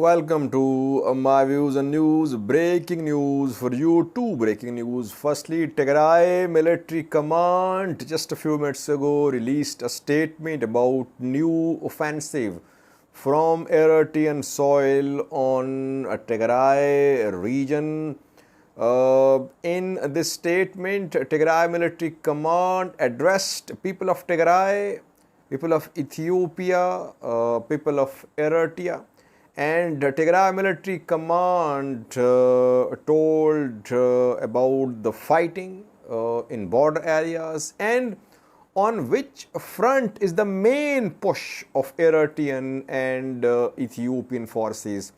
Welcome to my views and news. Breaking news for you. Two breaking news. Firstly, Tigray military command just a few minutes ago released a statement about new offensive from Eritrean soil on Tigray region. In this statement, Tigray military command addressed people of Tigray, people of Ethiopia, people of Eritrea, and Tigray military command told about the fighting in border areas and on which front is the main push of Eritrean and Ethiopian forces.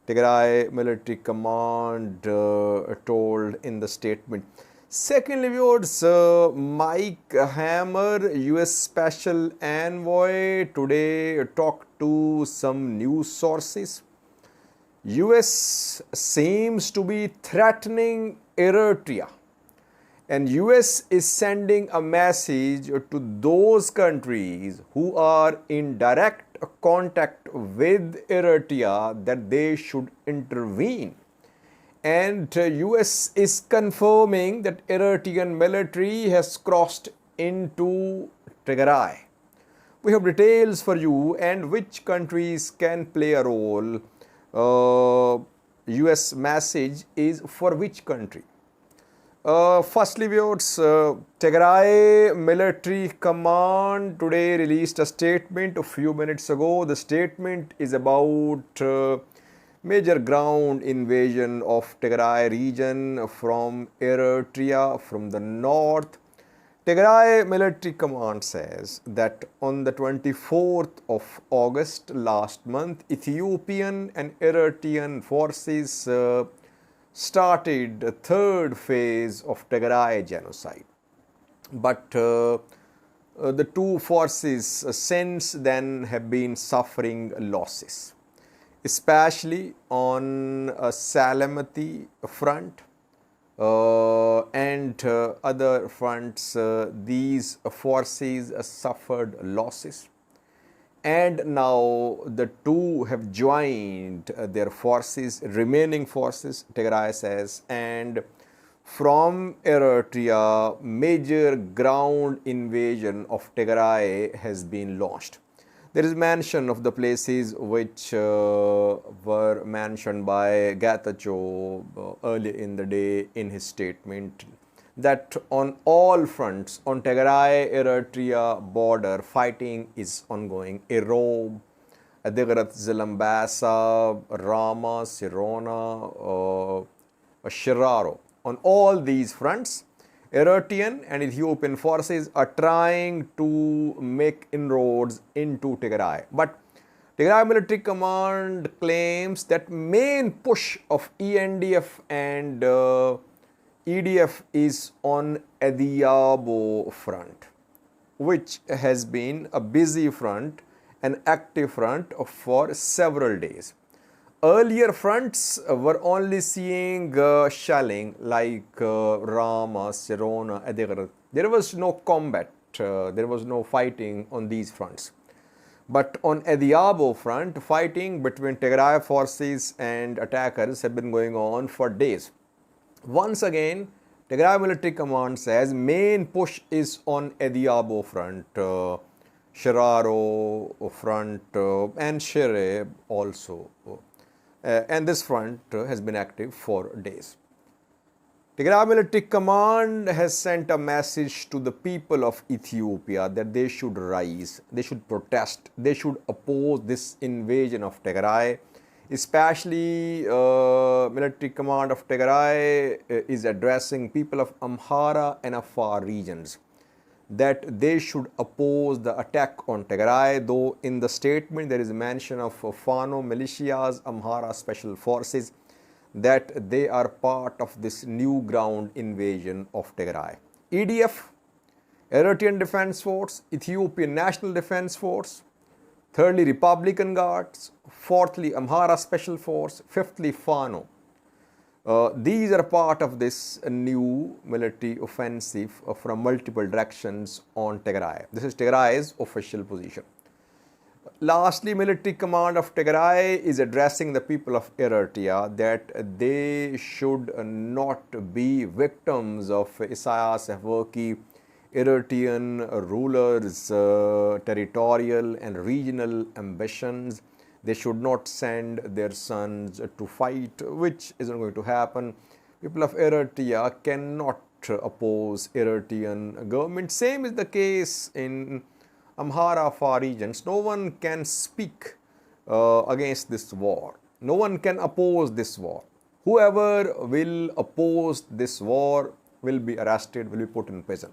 Tigray military command told in the statement. Secondly, viewers, Mike Hammer, US Special Envoy, today talked to some news sources. US seems to be threatening Eritrea, and US is sending a message to those countries who are in direct contact with Eritrea that they should intervene. And US is confirming that Eritrean military has crossed into Tigray. We have details for you and which countries can play a role. US message is for which country? Firstly, viewers, Tigray military command today released a statement a few minutes ago. The statement is about major ground invasion of Tigray region from Eritrea from the north. Tigray military command says that on the 24th of August last month, Ethiopian and Eritrean forces started the third phase of Tigray genocide. But the two forces since then have been suffering losses, especially on Salamati front and other fronts. These forces suffered losses, and now the two have joined their forces, remaining forces, Tigray says, and from Eritrea, major ground invasion of Tigray has been launched. There is mention of the places which were mentioned by Getachew earlier in the day in his statement, that on all fronts, on Tigray-Eritrea border, fighting is ongoing. Erob, Adigrat, Zilambasa, Rama, Sirona, Shiraro. On all these fronts, Eritrean and Ethiopian forces are trying to make inroads into Tigray. But Tigray military command claims that main push of ENDF and EDF is on Ediabo front, which has been a busy front, an active front for several days. Earlier fronts were only seeing shelling like Rama, Sirona, Adigrat. There was no combat, there was no fighting on these fronts. But on Ediabo front, fighting between Tigray forces and attackers have been going on for days. Once again, Tigray military command says main push is on Ediabo front, Shiraro front, and Shire also. And this front has been active for days. Tigray military command has sent a message to the people of Ethiopia that they should rise, they should protest, they should oppose this invasion of Tigray. Especially military command of Tigray is addressing people of Amhara and Afar regions, that they should oppose the attack on Tigray, though in the statement there is a mention of Fano militias, Amhara special forces, that they are part of this new ground invasion of Tigray. EDF, Eritrean Defense Force, Ethiopian National Defense Force, thirdly Republican Guards, fourthly Amhara Special Force, fifthly Fano. These are part of this new military offensive from multiple directions on Tigray. This is Tigray's official position. Lastly, military command of Tigray is addressing the people of Eritrea that they should not be victims of Isaias Afwerki Eritrean rulers' territorial and regional ambitions. They should not send their sons to fight, which isn't going to happen. People of Eritrea cannot oppose Eritrean government. Same is the case in Amhara Afar regions. No one can speak against this war. No one can oppose this war. Whoever will oppose this war will be arrested, will be put in prison.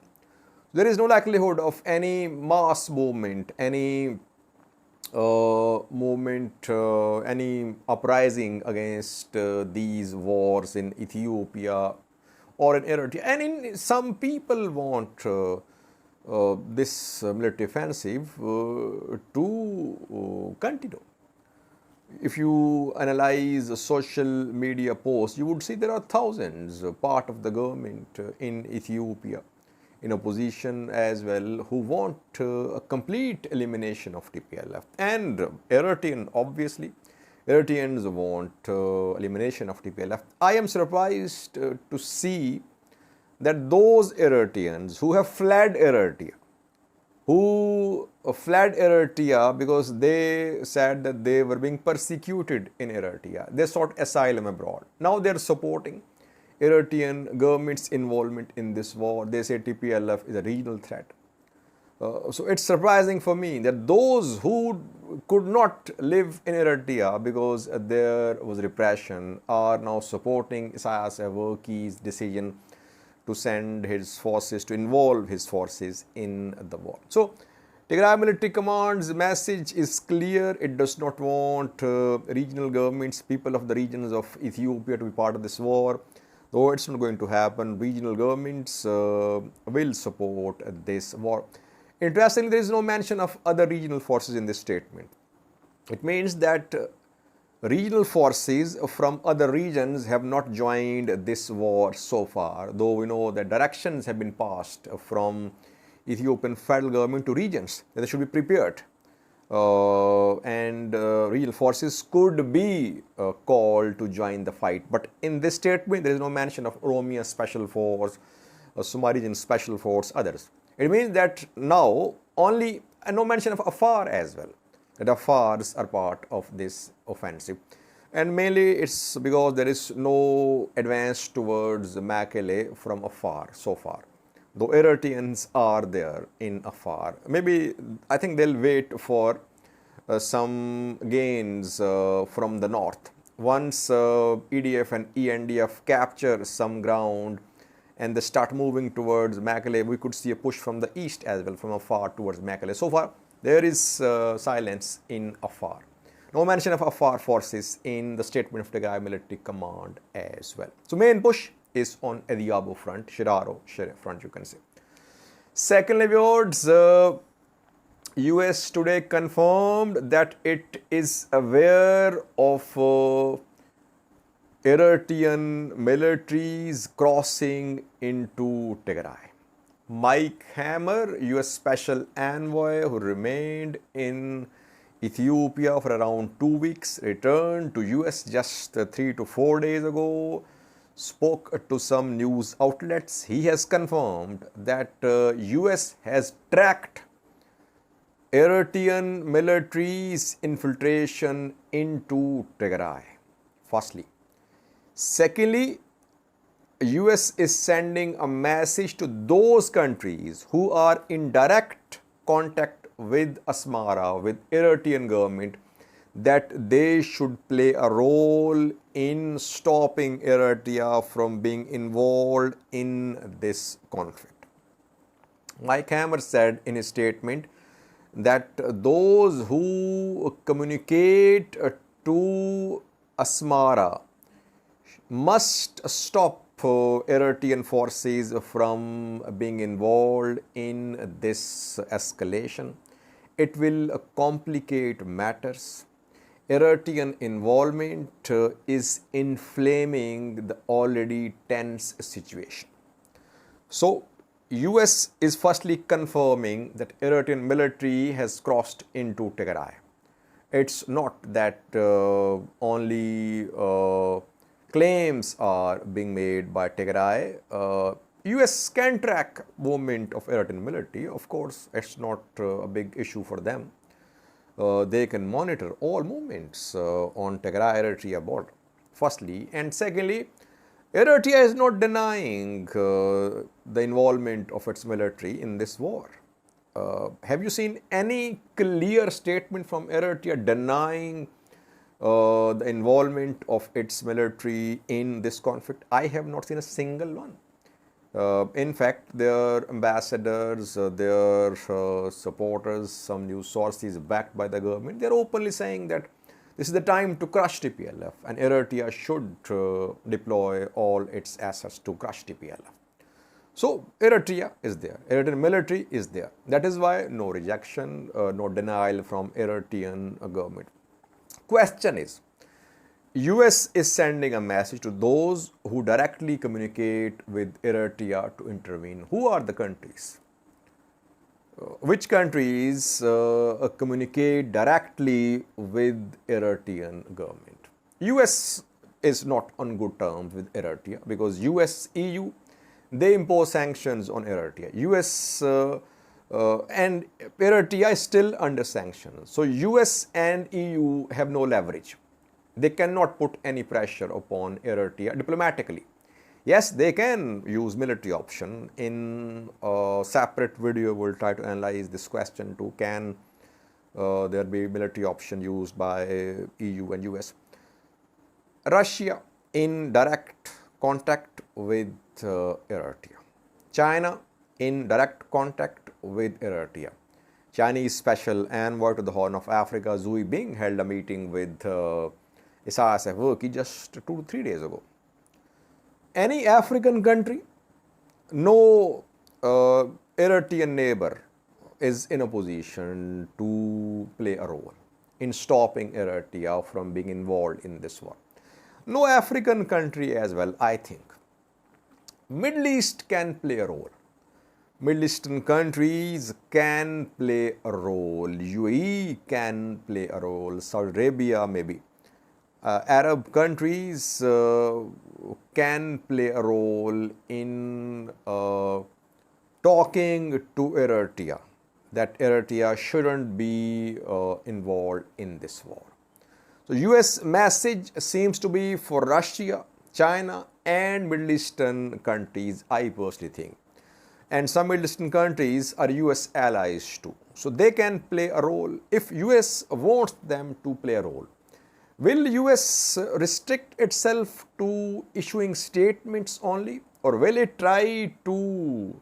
There is no likelihood of any mass movement, any any uprising against these wars in Ethiopia or in Eritrea. And some people want this military offensive to continue. If you analyze social media posts, you would see there are thousands part of the government in Ethiopia, in opposition as well, who want a complete elimination of TPLF. And Eritrean, obviously, Eritreans want elimination of TPLF. I am surprised to see that those Eritreans who have fled Eritrea, because they said that they were being persecuted in Eritrea, they sought asylum abroad. Now they are supporting Eritrean government's involvement in this war. They say TPLF is a regional threat. So it's surprising for me that those who could not live in Eritrea because there was repression are now supporting Isaias Afwerki's decision to send his forces, to involve his forces in the war. So Tigray Military Command's message is clear. It does not want regional governments, people of the regions of Ethiopia to be part of this war. Though it's not going to happen, regional governments will support this war. Interestingly, there is no mention of other regional forces in this statement. It means that regional forces from other regions have not joined this war so far, though we know that directions have been passed from Ethiopian federal government to regions that they should be prepared. And regional forces could be called to join the fight. But in this statement, there is no mention of Oromia Special Force, Somali Special Force, others. It means that now only, and no mention of Afar as well, that Afars are part of this offensive. And mainly it's because there is no advance towards Mekelle from Afar so far. Though Eritreans are there in Afar. Maybe, I think they'll wait for some gains from the north. Once EDF and ENDF capture some ground and they start moving towards Mekelle, we could see a push from the east as well, from Afar towards Mekelle. So far, there is silence in Afar. No mention of Afar forces in the statement of Tigray Military Command as well. So main push is on Ediabo front, Shiraro front, you can say. Secondly, viewers, US today confirmed that it is aware of Eritrean militaries crossing into Tigray. Mike Hammer, US Special Envoy who remained in Ethiopia for around 2 weeks, returned to US just 3 to 4 days ago, spoke to some news outlets. He has confirmed that US has tracked Eritrean military's infiltration into Tigray, firstly. Secondly, US is sending a message to those countries who are in direct contact with Asmara, with Eritrean government, that they should play a role in stopping Eritrea from being involved in this conflict. Mike Hammer said in his statement that those who communicate to Asmara must stop Eritrean forces from being involved in this escalation. It will complicate matters. Eritrean involvement is inflaming the already tense situation. So, US is firstly confirming that Eritrean military has crossed into Tigray. It's not that only claims are being made by Tigray. US can track movement of Eritrean military. Of course, it's not a big issue for them. They can monitor all movements on Tigray-Eritrea border, firstly. And secondly, Eritrea is not denying the involvement of its military in this war. Have you seen any clear statement from Eritrea denying the involvement of its military in this conflict? I have not seen a single one. In fact, their ambassadors, their supporters, some news sources backed by the government, they are openly saying that this is the time to crush TPLF and Eritrea should deploy all its assets to crush TPLF. So, Eritrea is there, Eritrean military is there. That is why no rejection, no denial from Eritrean government. Question is, US is sending a message to those who directly communicate with Eritrea to intervene. Who are the countries? Which countries communicate directly with Eritrean government? US is not on good terms with Eritrea because US, EU, they impose sanctions on Eritrea. US and Eritrea is still under sanctions. So US and EU have no leverage. They cannot put any pressure upon Eritrea diplomatically. Yes, they can use military option. In a separate video, we'll try to analyze this question too. Can there be military option used by EU and US? Russia in direct contact with Eritrea. China in direct contact with Eritrea. Chinese special envoy to the Horn of Africa, Zhu Bing, held a meeting with Isaias Afwerki just 2 to 3 days ago. Any African country, no Eritrean neighbor is in a position to play a role in stopping Eritrea from being involved in this war. No African country as well, I think. Middle East can play a role. Middle Eastern countries can play a role. UAE can play a role. Saudi Arabia maybe. Arab countries can play a role in talking to Eritrea that Eritrea shouldn't be involved in this war. So US message seems to be for Russia, China and Middle Eastern countries, I personally think. And some Middle Eastern countries are US allies too. So they can play a role if US wants them to play a role. Will US restrict itself to issuing statements only, or will it try to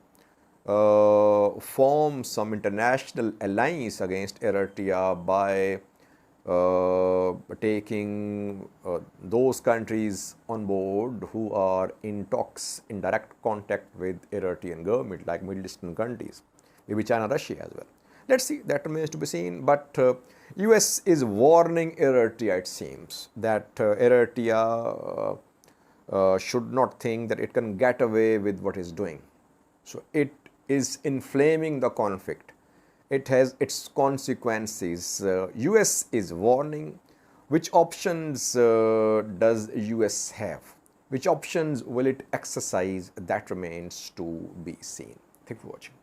form some international alliance against Eritrea by taking those countries on board who are in talks, in direct contact with Eritrean government, like Middle Eastern countries, maybe China, Russia as well. Let's see, that remains to be seen. But US is warning Eritrea, it seems, that Eritrea should not think that it can get away with what it's doing. So it is inflaming the conflict. It has its consequences. US is warning. Which options does US have? Which options will it exercise? That remains to be seen. Thank you for watching.